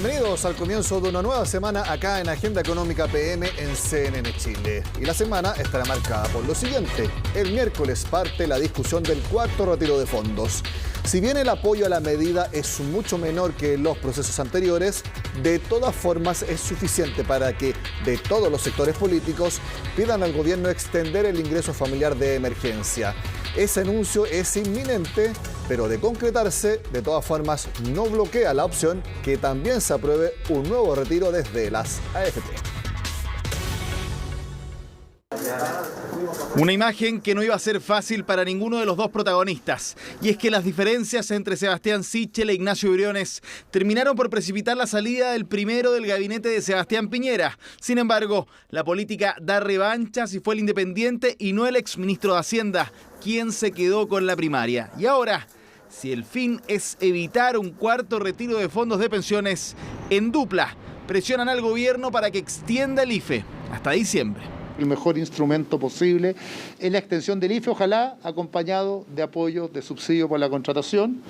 Bienvenidos al comienzo de una nueva semana acá en Agenda Económica PM en CNN Chile. Y la semana estará marcada por lo siguiente. El miércoles parte la discusión del cuarto retiro de fondos. Si bien el apoyo a la medida es mucho menor que en los procesos anteriores, de todas formas es suficiente para que de todos los sectores políticos pidan al gobierno extender el ingreso familiar de emergencia. Ese anuncio es inminente, pero de concretarse, de todas formas no bloquea la opción que también se apruebe un nuevo retiro desde las AFP. Una imagen que no iba a ser fácil para ninguno de los dos protagonistas. Y es que las diferencias entre Sebastián Sichel e Ignacio Briones terminaron por precipitar la salida del primero del gabinete de Sebastián Piñera. Sin embargo, la política da revanchas y fue el independiente y no el exministro de Hacienda quien se quedó con la primaria. Y ahora, si el fin es evitar un cuarto retiro de fondos de pensiones, en dupla presionan al gobierno para que extienda el IFE hasta diciembre. El mejor instrumento posible es la extensión del IFE, ojalá acompañado de apoyo, de subsidio por la contratación.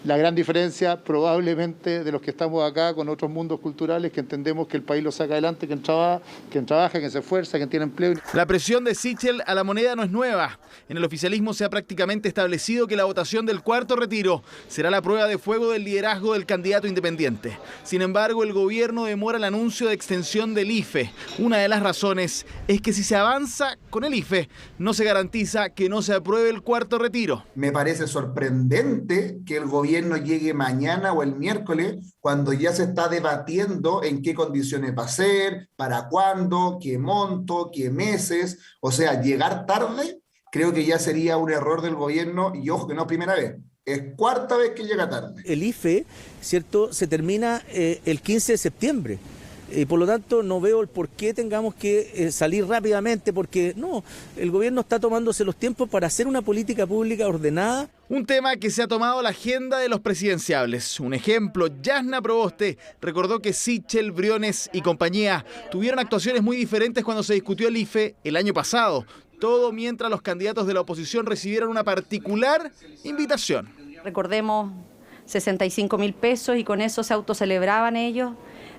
La gran diferencia probablemente de los que estamos acá con otros mundos culturales que entendemos que el país lo saca adelante, quien trabaja, quien se esfuerza, quien tiene empleo. La presión de Sichel a la moneda no es nueva. En el oficialismo se ha prácticamente establecido que la votación del cuarto retiro será la prueba de fuego del liderazgo del candidato independiente. Sin embargo, el gobierno demora el anuncio de extensión del IFE. Una de las razones es que si se avanza con el IFE, no se garantiza que no se apruebe el cuarto retiro. Me parece sorprendente que el gobierno llegue mañana o el miércoles, cuando ya se está debatiendo en qué condiciones va a ser, para cuándo, qué monto, qué meses. O sea, llegar tarde creo que ya sería un error del gobierno, y ojo que no es primera vez. Es cuarta vez que llega tarde. El IFE, ¿cierto?, se termina el 15 de septiembre. Y por lo tanto no veo el por qué tengamos que salir rápidamente, porque no, el gobierno está tomándose los tiempos para hacer una política pública ordenada. Un tema que se ha tomado la agenda de los presidenciables. Un ejemplo, Yasna Proboste recordó que Sichel, Briones y compañía tuvieron actuaciones muy diferentes cuando se discutió el IFE el año pasado. Todo mientras los candidatos de la oposición recibieron una particular invitación. Recordemos 65.000 pesos y con eso se autocelebraban ellos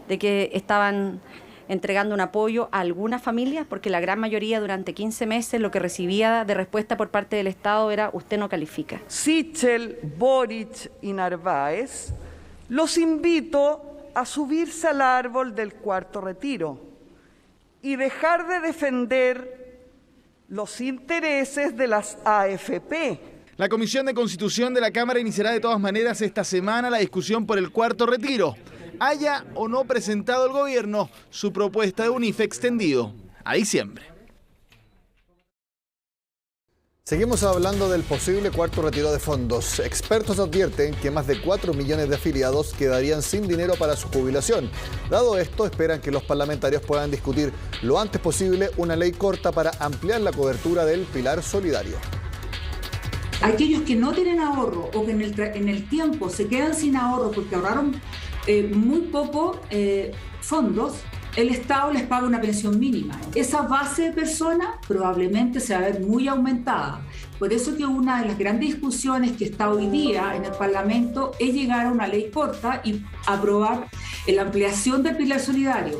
de que estaban entregando un apoyo a algunas familias, porque la gran mayoría durante 15 meses lo que recibía de respuesta por parte del Estado era usted no califica. Sichel, Boric y Narváez, los invito a subirse al árbol del cuarto retiro y dejar de defender los intereses de las AFP. La Comisión de Constitución de la Cámara iniciará de todas maneras esta semana la discusión por el cuarto retiro, haya o no presentado el gobierno su propuesta de un IFE extendido a diciembre. Seguimos hablando del posible cuarto retiro de fondos. Expertos advierten que más de 4 millones de afiliados quedarían sin dinero para su jubilación. Dado esto, esperan que los parlamentarios puedan discutir lo antes posible una ley corta para ampliar la cobertura del pilar solidario. Aquellos que no tienen ahorro o que en el tiempo se quedan sin ahorro porque ahorraron muy poco fondos, el Estado les paga una pensión mínima. Esa base de personas probablemente se va a ver muy aumentada. Por eso que una de las grandes discusiones que está hoy día en el Parlamento es llegar a una ley corta y aprobar la ampliación del pilar solidario.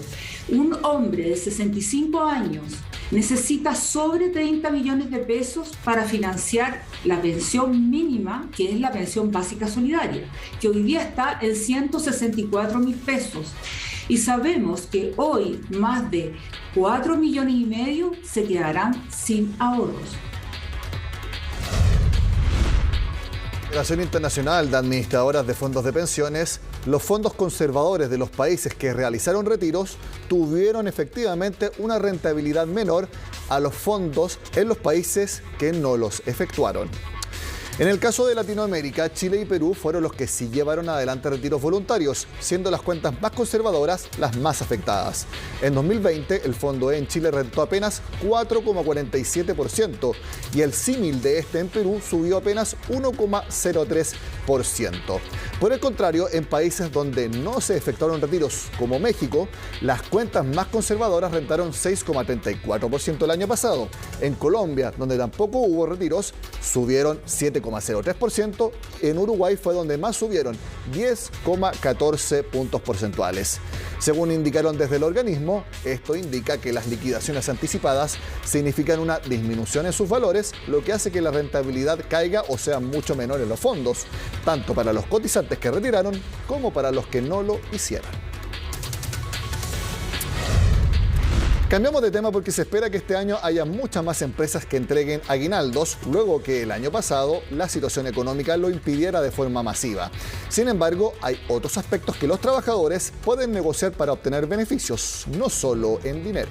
Un hombre de 65 años necesita sobre 30 millones de pesos para financiar la pensión mínima, que es la pensión básica solidaria, que hoy día está en 164.000 pesos. Y sabemos que hoy más de 4 millones y medio se quedarán sin ahorros. La Federación Internacional de Administradoras de Fondos de Pensiones, los fondos conservadores de los países que realizaron retiros tuvieron efectivamente una rentabilidad menor a los fondos en los países que no los efectuaron. En el caso de Latinoamérica, Chile y Perú fueron los que sí llevaron adelante retiros voluntarios, siendo las cuentas más conservadoras las más afectadas. En 2020, el fondo en Chile rentó apenas 4,47% y el símil de este en Perú subió apenas 1,03%. Por el contrario, en países donde no se efectuaron retiros, como México, las cuentas más conservadoras rentaron 6,34% el año pasado. En Colombia, donde tampoco hubo retiros, subieron 7,5%. 7,03%. En Uruguay fue donde más subieron, 10,14 puntos porcentuales. Según indicaron desde el organismo, esto indica que las liquidaciones anticipadas significan una disminución en sus valores, lo que hace que la rentabilidad caiga o sea mucho menor en los fondos, tanto para los cotizantes que retiraron como para los que no lo hicieron. Cambiamos de tema porque se espera que este año haya muchas más empresas que entreguen aguinaldos, luego que el año pasado la situación económica lo impidiera de forma masiva. Sin embargo, hay otros aspectos que los trabajadores pueden negociar para obtener beneficios, no solo en dinero.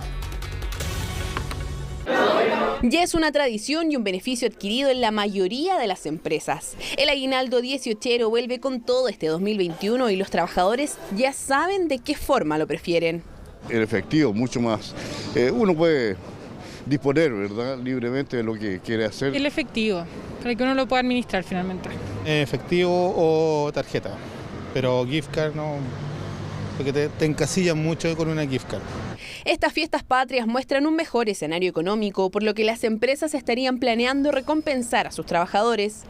Ya es una tradición y un beneficio adquirido en la mayoría de las empresas. El aguinaldo 18ero vuelve con todo este 2021 y los trabajadores ya saben de qué forma lo prefieren. El efectivo, mucho más. Uno puede disponer, ¿verdad?, libremente de lo que quiere hacer. El efectivo, para que uno lo pueda administrar finalmente. Efectivo o tarjeta, pero gift card no, porque te encasillan mucho con una gift card. Estas fiestas patrias muestran un mejor escenario económico, por lo que las empresas estarían planeando recompensar a sus trabajadores.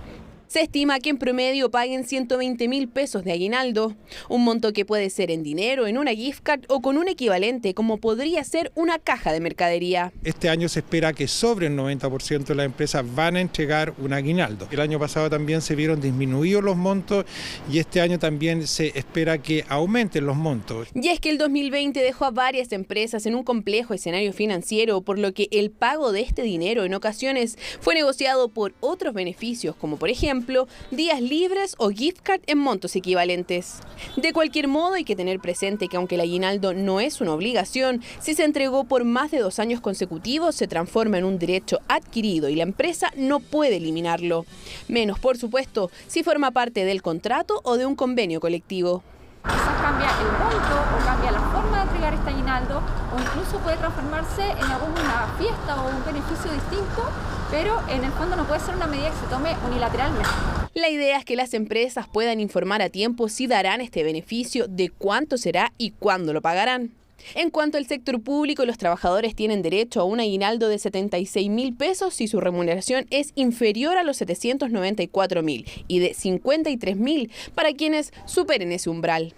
Se estima que en promedio paguen 120.000 pesos de aguinaldo, un monto que puede ser en dinero, en una gift card o con un equivalente, como podría ser una caja de mercadería. Este año se espera que sobre el 90% de las empresas van a entregar un aguinaldo. El año pasado también se vieron disminuidos los montos y este año también se espera que aumenten los montos. Y es que el 2020 dejó a varias empresas en un complejo escenario financiero, por lo que el pago de este dinero en ocasiones fue negociado por otros beneficios, como por ejemplo días libres o gift card en montos equivalentes. De cualquier modo, hay que tener presente que aunque el aguinaldo no es una obligación, si se entregó por más de 2 años consecutivos, se transforma en un derecho adquirido y la empresa no puede eliminarlo. Menos, por supuesto, si forma parte del contrato o de un convenio colectivo. Quizás cambia el monto o cambia la forma de entregar este aguinaldo o incluso puede transformarse en alguna fiesta o un beneficio distinto, pero en el fondo no puede ser una medida que se tome unilateralmente. La idea es que las empresas puedan informar a tiempo si darán este beneficio, de cuánto será y cuándo lo pagarán. En cuanto al sector público, los trabajadores tienen derecho a un aguinaldo de 76.000 pesos si su remuneración es inferior a los 794.000 y de 53.000 para quienes superen ese umbral.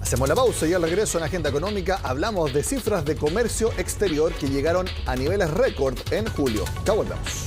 Hacemos la pausa y al regreso en Agenda Económica hablamos de cifras de comercio exterior que llegaron a niveles récord en julio. Ya volvemos.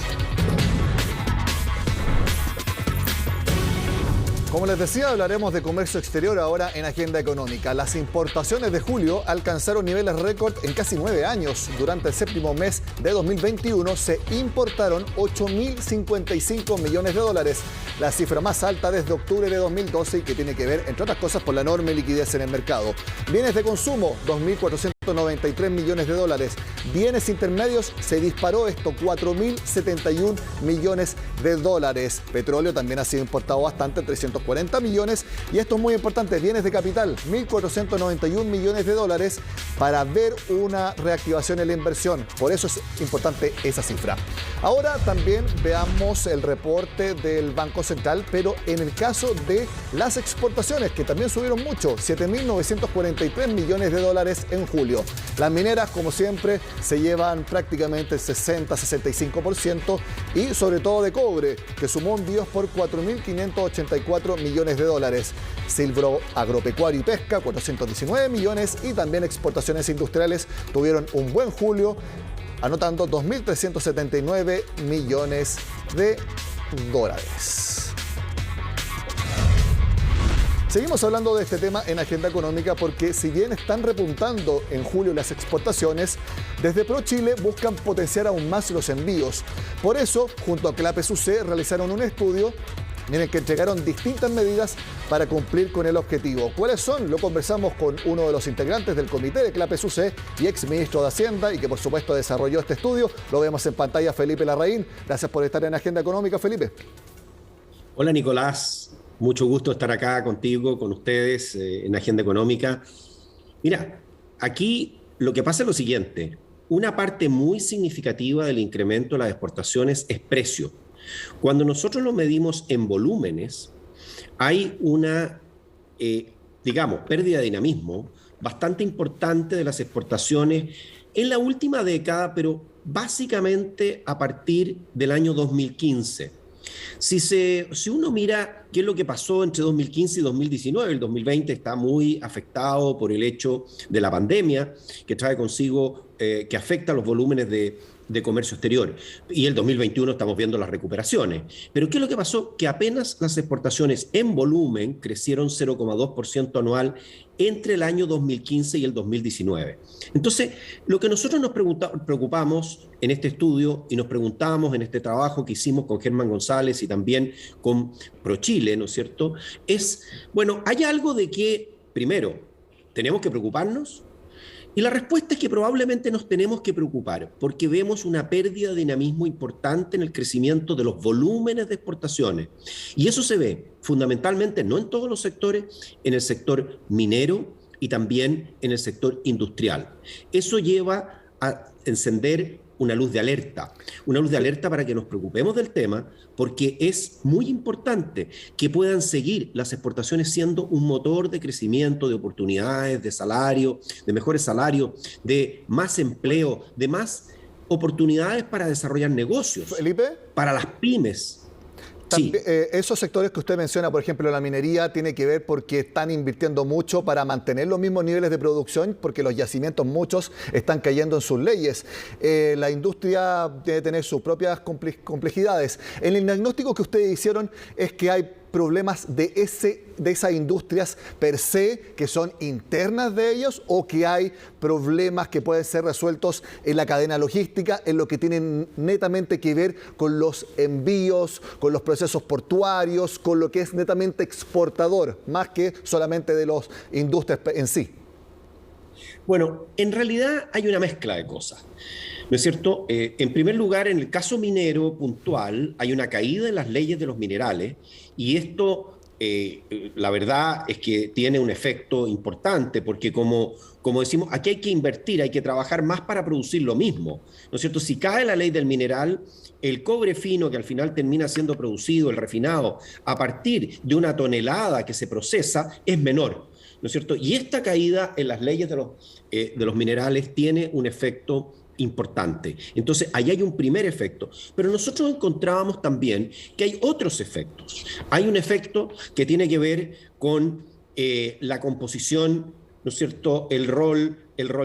Como les decía, hablaremos de comercio exterior ahora en Agenda Económica. Las importaciones de julio alcanzaron niveles récord en casi 9 años. Durante el séptimo mes de 2021 se importaron 8.055 millones de dólares, la cifra más alta desde octubre de 2012 y que tiene que ver, entre otras cosas, por la enorme liquidez en el mercado. Bienes de consumo, 2.493 millones de dólares. Bienes intermedios, se disparó esto, 4.071 millones de dólares. Petróleo también ha sido importado bastante, 340 millones. Y esto es muy importante, bienes de capital, 1.491 millones de dólares para ver una reactivación en la inversión. Por eso es importante esa cifra. Ahora también veamos el reporte del Banco Central, pero en el caso de las exportaciones, que también subieron mucho, 7.943 millones de dólares en julio. Las mineras, como siempre, se llevan prácticamente el 60-65% y sobre todo de cobre, que sumó envíos por 4.584 millones de dólares. Silvro Agropecuario y Pesca, 419 millones y también exportaciones industriales tuvieron un buen julio, anotando 2.379 millones de dólares. Seguimos hablando de este tema en Agenda Económica porque si bien están repuntando en julio las exportaciones, desde ProChile buscan potenciar aún más los envíos. Por eso, junto a CLAPES-UC, realizaron un estudio en el que entregaron distintas medidas para cumplir con el objetivo. ¿Cuáles son? Lo conversamos con uno de los integrantes del comité de CLAPES-UC y exministro de Hacienda y que por supuesto desarrolló este estudio. Lo vemos en pantalla, Felipe Larraín. Gracias por estar en Agenda Económica, Felipe. Hola, Nicolás. Mucho gusto estar acá contigo, con ustedes, en Agenda Económica. Mira, aquí lo que pasa es lo siguiente. Una parte muy significativa del incremento de las exportaciones es precio. Cuando nosotros lo medimos en volúmenes, hay una, pérdida de dinamismo bastante importante de las exportaciones en la última década, pero básicamente a partir del año 2015. Si uno mira qué es lo que pasó entre 2015 y 2019, el 2020 está muy afectado por el hecho de la pandemia, que trae consigo, que afecta los volúmenes de comercio exterior. Y el 2021 estamos viendo las recuperaciones. Pero ¿qué es lo que pasó? Que apenas las exportaciones en volumen crecieron 0,2% anual entre el año 2015 y el 2019. Entonces, lo que nosotros nos preocupamos en este estudio y nos preguntábamos en este trabajo que hicimos con Germán González y también con ProChile, ¿no es cierto? Es, bueno, ¿hay algo de que, primero, tenemos que preocuparnos? Y la respuesta es que probablemente nos tenemos que preocupar porque vemos una pérdida de dinamismo importante en el crecimiento de los volúmenes de exportaciones. Y eso se ve fundamentalmente, no en todos los sectores, en el sector minero y también en el sector industrial. Eso lleva a encender una luz de alerta para que nos preocupemos del tema, porque es muy importante que puedan seguir las exportaciones siendo un motor de crecimiento, de oportunidades, de salario, de mejores salarios, de más empleo, de más oportunidades para desarrollar negocios. Felipe, para las pymes. Sí. Esos sectores que usted menciona, por ejemplo, la minería, tiene que ver porque están invirtiendo mucho para mantener los mismos niveles de producción, porque los yacimientos muchos están cayendo en sus leyes. La industria debe tener sus propias complejidades. En el diagnóstico que ustedes hicieron es que hay problemas de esas industrias per se, que son internas de ellos, o que hay problemas que pueden ser resueltos en la cadena logística, en lo que tienen netamente que ver con los envíos, con los procesos portuarios, con lo que es netamente exportador, más que solamente de las industrias en sí. Bueno, en realidad hay una mezcla de cosas, ¿no es cierto? En primer lugar, en el caso minero puntual, hay una caída en las leyes de los minerales y esto, la verdad es que tiene un efecto importante porque como decimos, aquí hay que invertir, hay que trabajar más para producir lo mismo, ¿no es cierto? Si cae la ley del mineral, el cobre fino que al final termina siendo producido, el refinado, a partir de una tonelada que se procesa, es menor, ¿no es cierto? Y esta caída en las leyes de los minerales tiene un efecto importante. Entonces, ahí hay un primer efecto. Pero nosotros encontrábamos también que hay otros efectos. Hay un efecto que tiene que ver con la composición, ¿no es cierto?, el rol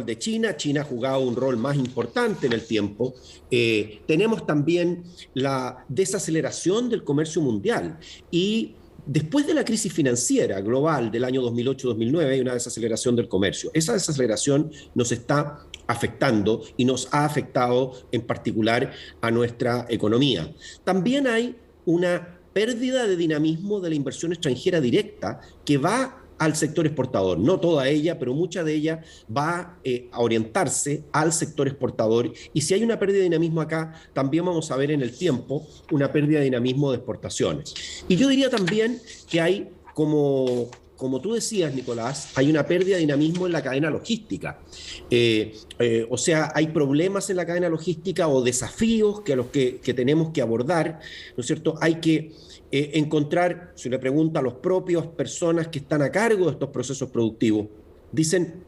de China. China ha jugado un rol más importante en el tiempo. Tenemos también la desaceleración del comercio mundial y después de la crisis financiera global del año 2008-2009 hay una desaceleración del comercio. Esa desaceleración nos está afectando y nos ha afectado en particular a nuestra economía. También hay una pérdida de dinamismo de la inversión extranjera directa que va al sector exportador. No toda ella, pero mucha de ella va a orientarse al sector exportador. Y si hay una pérdida de dinamismo acá, también vamos a ver en el tiempo una pérdida de dinamismo de exportaciones. Y yo diría también que hay, como tú decías, Nicolás, hay una pérdida de dinamismo en la cadena logística. O sea, hay problemas en la cadena logística o desafíos que tenemos que abordar, ¿no es cierto? Hay que encontrar, si le pregunta a los propios personas que están a cargo de estos procesos productivos, dicen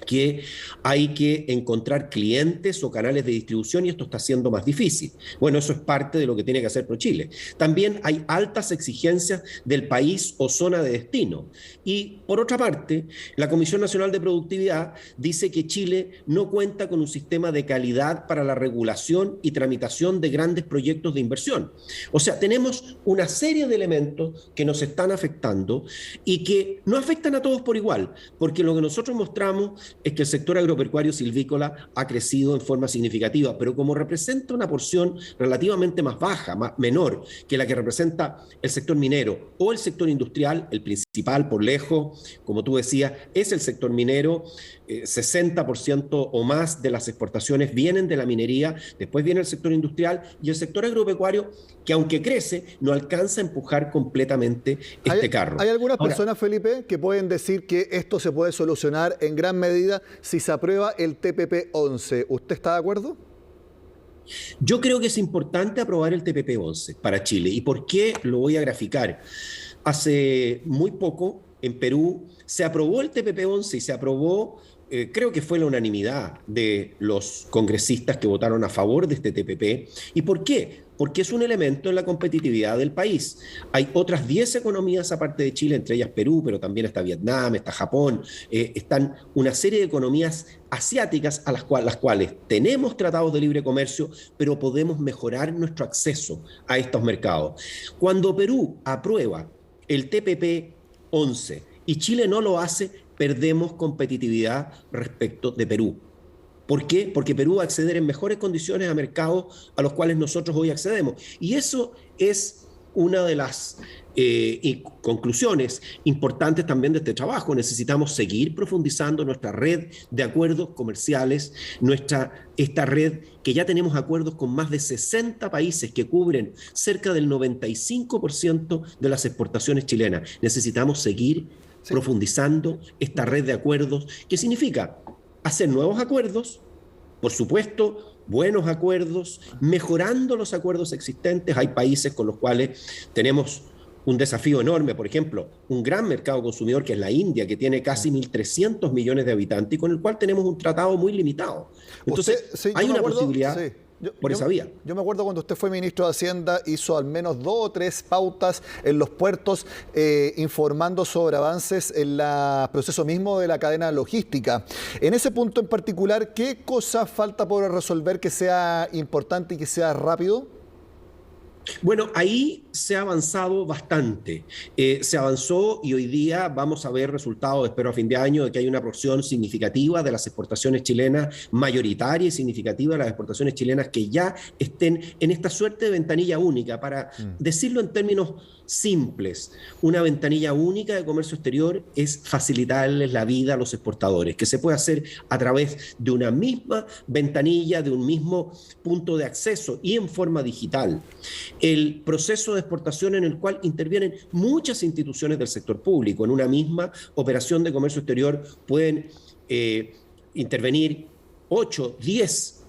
que hay que encontrar clientes o canales de distribución y esto está siendo más difícil. Bueno, eso es parte de lo que tiene que hacer ProChile. También hay altas exigencias del país o zona de destino. Y por otra parte, la Comisión Nacional de Productividad dice que Chile no cuenta con un sistema de calidad para la regulación y tramitación de grandes proyectos de inversión. O sea, tenemos una serie de elementos que nos están afectando y que no afectan a todos por igual, porque lo que nosotros mostramos es que el sector agropecuario silvícola ha crecido en forma significativa, pero como representa una porción relativamente más baja, menor que la que representa el sector minero o el sector industrial, el principal por lejos, como tú decías, es el sector minero. 60% o más de las exportaciones vienen de la minería, después viene el sector industrial y el sector agropecuario, que aunque crece, no alcanza a empujar completamente este carro. ¿Hay algunas personas, Felipe, que pueden decir que esto se puede solucionar en gran medida si se aprueba el TPP-11? ¿Usted está de acuerdo? Yo creo que es importante aprobar el TPP-11 para Chile. ¿Y por qué? Lo voy a graficar. Hace muy poco, en Perú, se aprobó el TPP-11 y se aprobó creo que fue la unanimidad de los congresistas que votaron a favor de este TPP. ¿Y por qué? Porque es un elemento en la competitividad del país. Hay otras 10 economías aparte de Chile, entre ellas Perú, pero también está Vietnam, está Japón, están una serie de economías asiáticas a las cuales tenemos tratados de libre comercio, pero podemos mejorar nuestro acceso a estos mercados. Cuando Perú aprueba el TPP 11 y Chile no lo hace, perdemos competitividad respecto de Perú. ¿Por qué? Porque Perú va a acceder en mejores condiciones a mercados a los cuales nosotros hoy accedemos. Y eso es una de las conclusiones importantes también de este trabajo. Necesitamos seguir profundizando nuestra red de acuerdos comerciales, esta red que ya tenemos acuerdos con más de 60 países que cubren cerca del 95% de las exportaciones chilenas. Necesitamos seguir profundizando esta red de acuerdos, que significa hacer nuevos acuerdos, por supuesto, buenos acuerdos, mejorando los acuerdos existentes. Hay países con los cuales tenemos un desafío enorme, por ejemplo, un gran mercado consumidor que es la India, que tiene casi 1.300 millones de habitantes y con el cual tenemos un tratado muy limitado. Entonces, hay una posibilidad por esa vía. Yo me acuerdo cuando usted fue ministro de Hacienda, hizo al menos 2 o 3 pautas en los puertos informando sobre avances en el proceso mismo de la cadena logística. En ese punto en particular, ¿qué cosa falta por resolver que sea importante y que sea rápido? Bueno, ahí se ha avanzado bastante. Se avanzó y hoy día vamos a ver resultados, espero a fin de año, de que hay una porción significativa de las exportaciones chilenas, mayoritaria y significativa de las exportaciones chilenas que ya estén en esta suerte de ventanilla única. Para decirlo en términos simples, una ventanilla única de comercio exterior es facilitarles la vida a los exportadores, que se puede hacer a través de una misma ventanilla, de un mismo punto de acceso y en forma digital. El proceso de exportación en el cual intervienen muchas instituciones del sector público. En una misma operación de comercio exterior pueden intervenir 8, 10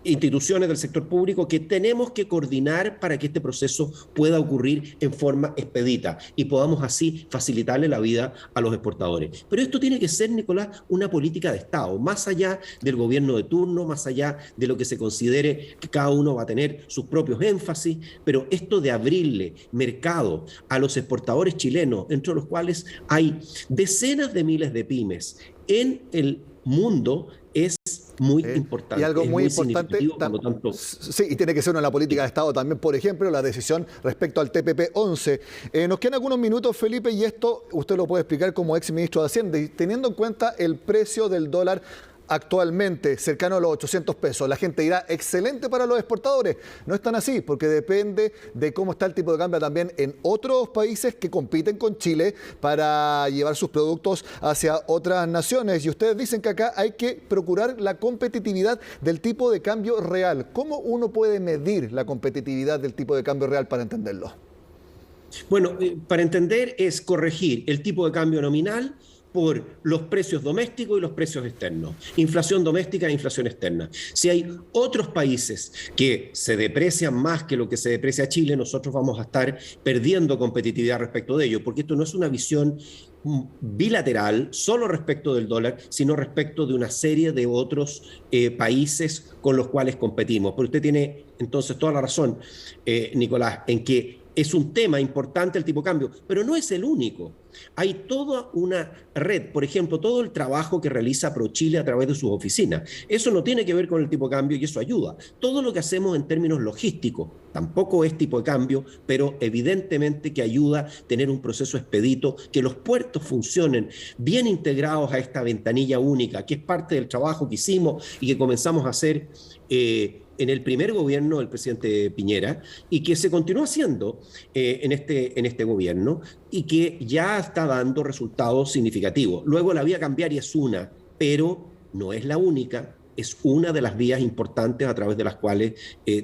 instituciones del sector público que tenemos que coordinar para que este proceso pueda ocurrir en forma expedita y podamos así facilitarle la vida a los exportadores. Pero esto tiene que ser, Nicolás, una política de Estado, más allá del gobierno de turno, más allá de lo que se considere que cada uno va a tener sus propios énfasis, pero esto de abrirle mercado a los exportadores chilenos, entre los cuales hay decenas de miles de pymes en el mundo, es muy importante. Y algo muy importante, sí, y tiene que ser una política de Estado también, por ejemplo, la decisión respecto al TPP 11. Nos quedan algunos minutos, Felipe, y esto usted lo puede explicar como ex ministro de Hacienda, y teniendo en cuenta el precio del dólar actualmente cercano a los 800 pesos. La gente dirá, excelente para los exportadores. No es tan así, porque depende de cómo está el tipo de cambio también en otros países que compiten con Chile para llevar sus productos hacia otras naciones. Y ustedes dicen que acá hay que procurar la competitividad del tipo de cambio real. ¿Cómo uno puede medir la competitividad del tipo de cambio real para entenderlo? Bueno, para entender es corregir el tipo de cambio nominal por los precios domésticos y los precios externos. Inflación doméstica e inflación externa. Si hay otros países que se deprecian más que lo que se deprecia Chile, nosotros vamos a estar perdiendo competitividad respecto de ello, porque esto no es una visión bilateral solo respecto del dólar, sino respecto de una serie de otros países con los cuales competimos. Pero usted tiene entonces toda la razón, Nicolás, en que es un tema importante el tipo de cambio, pero no es el único. Hay toda una red, por ejemplo, todo el trabajo que realiza ProChile a través de sus oficinas. Eso no tiene que ver con el tipo de cambio y eso ayuda. Todo lo que hacemos en términos logísticos tampoco es tipo de cambio, pero evidentemente que ayuda a tener un proceso expedito, que los puertos funcionen bien integrados a esta ventanilla única, que es parte del trabajo que hicimos y que comenzamos a hacer en el primer gobierno del presidente Piñera y que se continúa haciendo en este gobierno y que ya está dando resultados significativos. Luego la vía cambiaria es una, pero no es la única, es una de las vías importantes a través de las cuales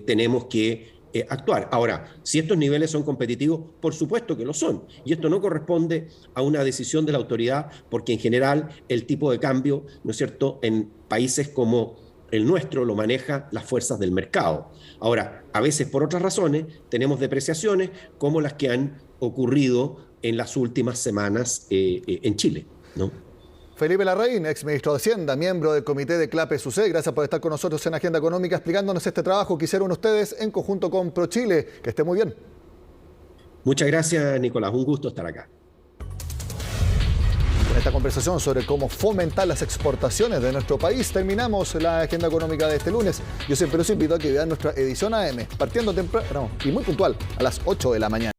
tenemos que actuar. Ahora, si estos niveles son competitivos, por supuesto que lo son. Y esto no corresponde a una decisión de la autoridad, porque en general el tipo de cambio, ¿no es cierto?, en países como el nuestro lo maneja las fuerzas del mercado. Ahora, a veces por otras razones tenemos depreciaciones como las que han ocurrido en las últimas semanas en Chile, ¿no? Felipe Larraín, ex ministro de Hacienda, miembro del comité de CLAPE-SUCE, gracias por estar con nosotros en Agenda Económica explicándonos este trabajo que hicieron ustedes en conjunto con ProChile. Que esté muy bien. Muchas gracias, Nicolás. Un gusto estar acá. Con esta conversación sobre cómo fomentar las exportaciones de nuestro país, terminamos la Agenda Económica de este lunes. Yo siempre los invito a que vean nuestra edición AM, partiendo temprano y muy puntual, a las 8 de la mañana.